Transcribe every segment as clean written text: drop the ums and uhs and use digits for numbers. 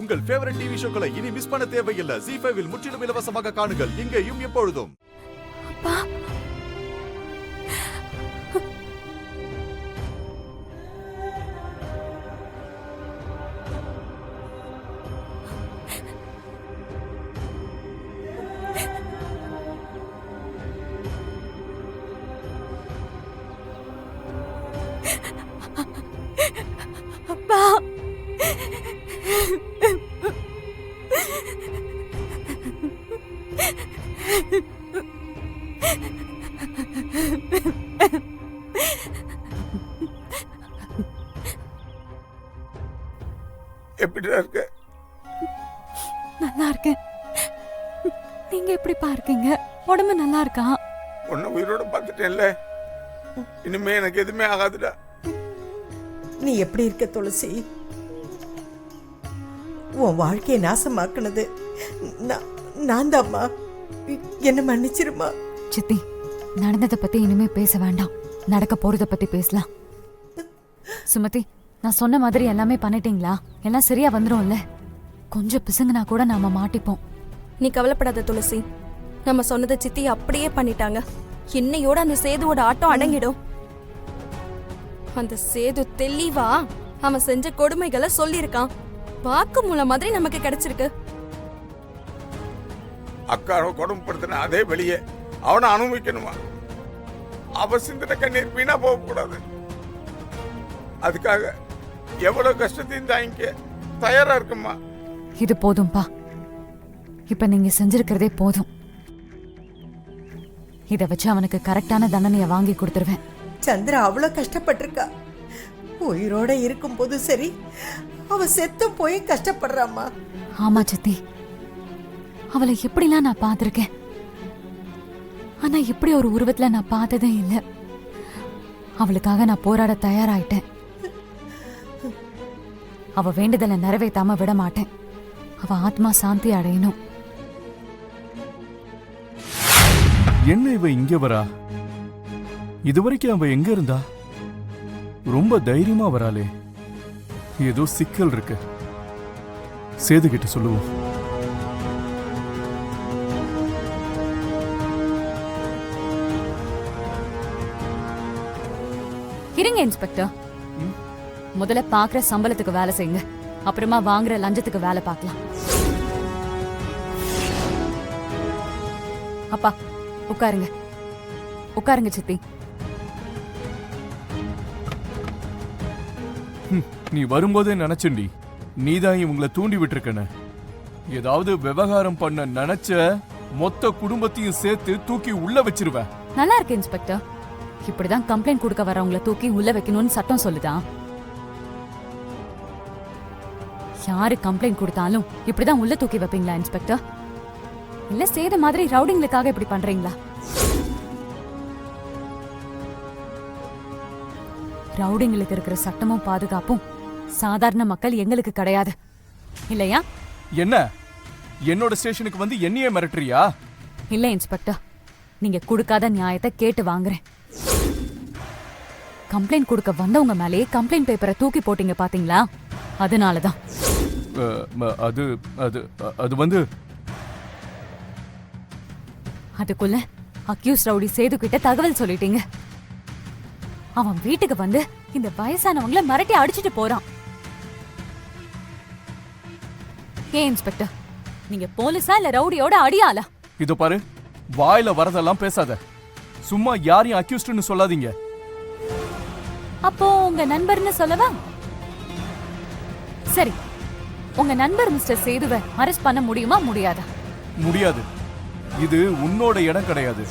உங்கள் favourite TV ஷோக்களை இனி miss பண்ண தேவையில்லை. ZEE5 இல் முற்றிலும் இலவசமாக காணுங்கள். இங்கேயும் எப்பொழுதும். அப்பா அப்பா எப்படிடா இருக்க? நல்லா இருக்கேன். நீங்க எப்படிப்பா இருக்கீங்க? உடம்பு நல்லா இருக்கா? உன்னை உயிரோட பார்த்துட்டேன்ல, இனிமே எனக்கு எதுவுமே ஆகாதுடா. நீ எப்படி இருக்க துளசி? உன் வாழ்க்கையை நாசமாக்குனது நான் தான்மா. என்ன மன்னிச்சிருமா. சித்தி, நடந்ததை பத்தி இனிமே பேச வேண்டாம். நடக்க போறத பத்தி பேசலாம். சுமதி, நான் சொன்ன மாதிரி எல்லாமே பண்ணிட்டீங்களா? எல்லாம் சரியா வந்துரும்ல? கொஞ்சம் பிசுங்கனா கூட நாம மாட்டிப்போம். நீ கவலைப்படாத துளசி, நம்ம சொன்னதை சித்தி அப்படியே பண்ணிட்டாங்க. இன்னையோட அந்த சேதுவோட ஆட்டம் அடங்கிடும். அந்த சேது தெளிவா அவன் செஞ்ச கொடுமைகளை சொல்லியிருக்கான். வாக்கு மூலம் மாதிரி நமக்கு கிடைச்சிருக்கு. அக்காவை கொடுமைப்படுத்தின அதே வெளியே அவனை அனுபவிக்கணுமா? அவ சிந்தின கண்ணீர் வீணா போக கூடாது. அதுக்காக எவ்வளவு கஷ்டத்தையும் தாங்கிக்க தயாரா இருக்குமா? இது போதும்பா. இப்ப நீங்க செஞ்சிருக்கிறதே போதும். இத வச்சு அவனுக்கு கரெக்டான தண்டனையை வாங்கி கொடுத்துருவேன். சந்திரா அவ்வளவு கஷ்டப்பட்டிருக்கா. உயிரோட இருக்கும் போது சரி, அவ செத்து போய் கஷ்டப்படுறாமா. ஆமா சித்தி, அவளை எப்படிலாம் நான் பார்த்திருக்கேன். ஆனா இப்படி ஒரு உருவத்துல நான் பார்த்ததே இல்லை. அவளுக்காக நான் போராட தயாராயிட்டேன். அவ வேண்டுதலை நிறைவேற்றாம விட மாட்டேன். அவ ஆத்மா சாந்தி அடையணும். என்ன இவ இங்க வரா? இதுவரைக்கும் அவ எங்க இருந்தா? ரொம்ப தைரியமா வராளே. ஏதோ சிக்கல் இருக்கு. சேது கிட்ட சொல்லுவோம். இருங்க இன்ஸ்பெக்டர், முதல்ல பாக்குற சம்பளத்துக்கு வேலை செய்யுங்க. அப்புறமா வாங்குற லஞ்சத்துக்கு வேலை பார்க்கலாம். அப்பா உட்காருங்க. உட்காருங்க சித்தி. நீ வரும்போதே நினைச்சண்டி, நீதான் இவங்களை தூண்டி விட்டுருக்கன. ஏதாவது விவகாரம் பண்ண நினைச்ச மொத்த குடும்பத்தையும் சேர்த்து தூக்கி உள்ள வச்சிருவேன். நல்லா இருக்கு இன்ஸ்பெக்டர். இப்படிதான் கம்ப்ளைண்ட் கொடுக்க வரவங்களை தூக்கி உள்ள வைக்கணும்னு சட்டம் சொல்லுதான். யாரு கம்ப்ளைண்ட் கொடுத்தாலும் இப்படிதான் உள்ள தூக்கி வைப்பீங்களா இன்ஸ்பெக்டர்? இல்ல சேத மாதிரி ரவுடிங்களுக்காக இப்படி பண்றீங்களா? ரவுடிங்களுக்கு இருக்கிற சட்டமும் பாதுகாப்பும் சாதாரண மக்கள் எங்களுக்கு கிடையாது இல்லையா? என்ன என்னோட ஸ்டேஷனுக்கு வந்து என்னையே மிரட்டுறியா? இல்ல இன்ஸ்பெக்டர், நீங்க கொடுக்காத நியாயத்தை கேட்டு வாங்குறேன். கம்ப்ளைண்ட் கொடுக்க வந்தவங்க மேலேயே கம்ப்ளைண்ட் பேப்பரை தூக்கி போட்டீங்க பாத்தீங்களா? அதனாலதான். அது அது அது வந்து அதுக்குள்ள அக்யூஸ் ரவுடி சேது கிட்ட தகவல் சொல்லிட்டீங்க. அவன் வீட்டுக்கு வந்து இந்த வயசானவங்கள மிரட்டி அடிச்சிட்டு போறான். ஏன் இன்ஸ்பெக்டர், நீங்க போலீஸா இல்ல ரவுடியோட அடியாளா? இதோ பாரு, வாயில வரதெல்லாம் பேசாத. சும்மா யாரையும் அக்யூஸ்ட்னு சொல்லாதீங்க. அப்போ உங்க நண்பர்னு சொல்லவா? சரி, உங்க நண்பர் மிஸ்டர் சேதுவை அரெஸ்ட் பண்ண முடியுமா முடியாதா? முடியாது. இது உன்னோட இடம் கிடையாது.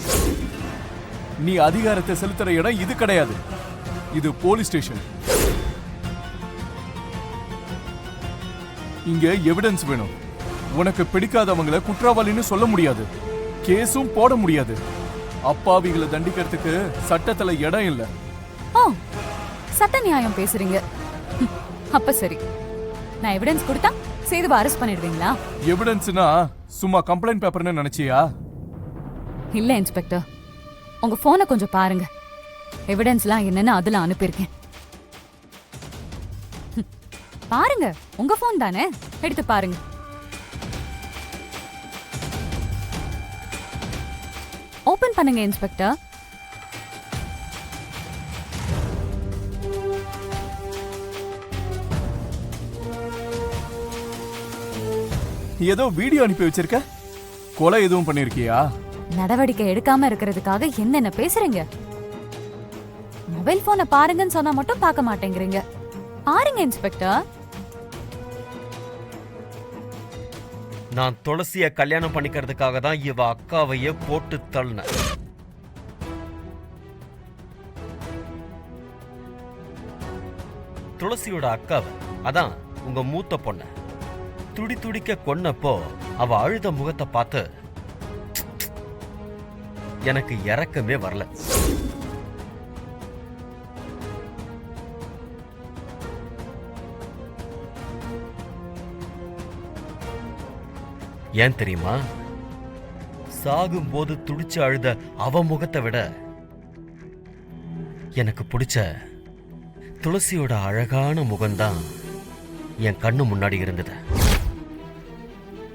நீ அதிகாரத்தை செலுத்துற இடம் இது கிடையாது. இது போலீஸ் ஸ்டேஷன். இங்க எவிடன்ஸ் வேணும். உனக்கு பிடிக்காதவங்களை குற்றவாளின்னு சொல்ல முடியாது. கேஸும் போட முடியாது. அப்பாவிகளை தண்டிக்கிறதுக்கு சட்டத்துல இடம் இல்ல. சட்ட நியாயம் பேசுறீங்க. அப்ப சரி, நான் எவிடன்ஸ் கொடுத்தா சேதுவை அரெஸ்ட் பண்ணிடுவீங்களா? எவிடன்ஸ்னா சும்மா கம்ப்ளைண்ட் பேப்பர்னு நினைச்சியா? இல்ல இன்ஸ்பெக்டர், உங்க போனை கொஞ்சம் பாருங்க. எவிடன்ஸ்லாம் என்னன்னு அதுல அனுப்பியிருக்கேன். பாருங்க, உங்க போன் தானே, எடுத்து பாருங்க. ஓபன் பண்ணுங்க இன்ஸ்பெக்டர். ஏதோ வீடியோ அனுப்பி வச்சிருக்க. கொலை எதுவும் பண்ணிருக்கியா? நடவடிக்கை எடுக்காம இருக்கிறதுக்காக என்னென்ன பேசுறீங்க? மொபைல் போனை பாருங்கன்னு சொன்னா மட்டும் பார்க்க மாட்டேங்கிறீங்க. பாருங்க இன்ஸ்பெக்டர். நான் துளசிய கல்யாணம் பண்ணிக்கிறதுக்காக தான் இவ அக்காவையே போட்டு தள்ளின. துளசியோட அக்காவை, அதான் உங்க மூத்த பொண்ண துடி துடிக்க கொன்னப்போ அவ அழுத முகத்தை பார்த்து எனக்கு இரக்கமே வரல. ஏன் தெரியுமா? சாகும்போது துடிச்சு அழுத அவ முகத்தை விட எனக்கு பிடிச்ச துளசியோட அழகான முகம்தான் என் கண்ணு முன்னாடி இருந்தது.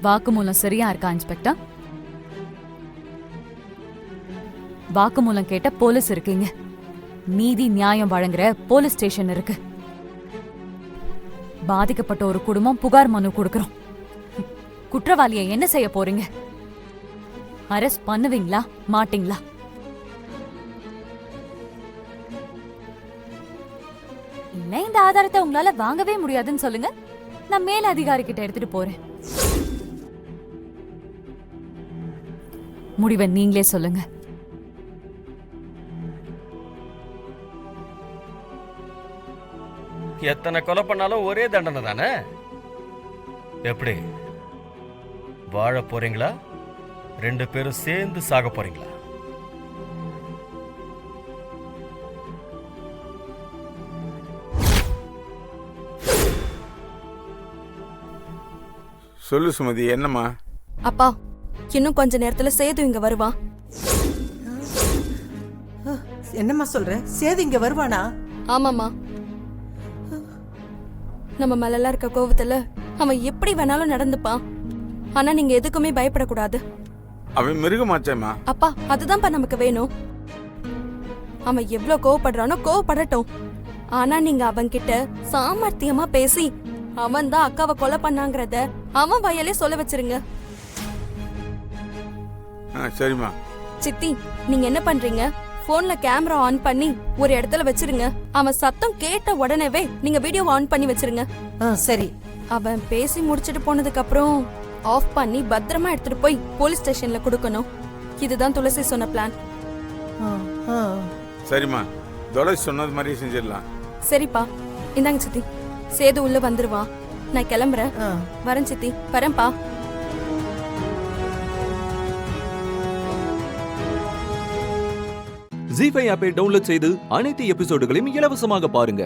வாக்குமூலம் சரியா இருக்கா இன்ஸ்பெக்டர்? வாக்குமூலம் கேட்ட போலீஸ் இருக்கீங்க. நீதி நியாயம் வழங்குற போலீஸ் ஸ்டேஷன் இருக்கு. பாதிக்கப்பட்ட ஒரு குடும்பம் புகார் மனு கொடுக்கறோம். குற்றவாளியை என்ன செய்ய போறீங்க? அரெஸ்ட் பண்ணுவீங்களா மாட்டீங்களா? இல்ல இந்த ஆதாரத்தை உங்களால வாங்கவே முடியாதுன்னு சொல்லுங்க, நான் மேல் அதிகாரி கிட்ட எடுத்துட்டு போறேன். முடிவை நீங்களே சொல்லுங்க. எத்தனை கொலை பண்ணாலும் ஒரே தண்டனை தானே. எப்படி வாழ போறீங்களா? 2 பேரும் சேர்ந்து சாக போறீங்களா? சொல்லு சுமதி, என்னம்மா? அப்பா, இன்னும் கொஞ்ச நேரத்துல சேது இங்க வருவான். என்னம்மா சொல்ற? சேது இங்க வருவானா? ஆமாமா, நம்ம மேல இருக்க கோவத்துல அவன் எப்படி வேணாலும் நடந்துப்பான். ஆனா நீங்க எதுக்குமே பயப்படக்கூடாது. அவன் மிருகமாச்சேம்மா. அப்பா, அதுதான்ப்பா நமக்கு வேணும். அவன் எவ்வளவு கோவப்படுறானோ கோவப்படட்டும். ஆனா நீங்க அவன் கிட்ட சாமர்த்தியமா பேசி அவன் தான் அக்காவை கொலை பண்ணாங்கறத அவன் வாயாலே சொல்ல வச்சிருங்க. சரிம்மா. சித்தி, நீங்க என்ன பண்றீங்க? போன்ல கேமரா ஆன் பண்ணி ஒரு இடத்துல வச்சிருங்க. அவன் சத்தம் கேட்ட உடனேவே நீங்க வீடியோ ஆன் பண்ணி வச்சிருங்க. சரி. அவன் பேசி முடிச்சிட்டு போனதுக்கு அப்புறம் ஆஃப் பண்ணி பத்திரமா எடுத்துட்டு போய் போலீஸ் ஸ்டேஷன்ல கொடுக்கணும். இதுதான் துளசி சொன்ன பிளான். சரிம்மா, துளசி சொன்னது மாதிரி செஞ்சிடலாம். சரிப்பா, இந்தாங்க சித்தி. சேது உள்ள வந்துருவா. நான் கிளம்புறேன். வரேன் சித்தி, வரேன்ப்பா. ஜீ5 ஆப்பை டவுன்லோட் செய்து அனைத்து எபிசோடுகளையும் இலவசமாக பாருங்க.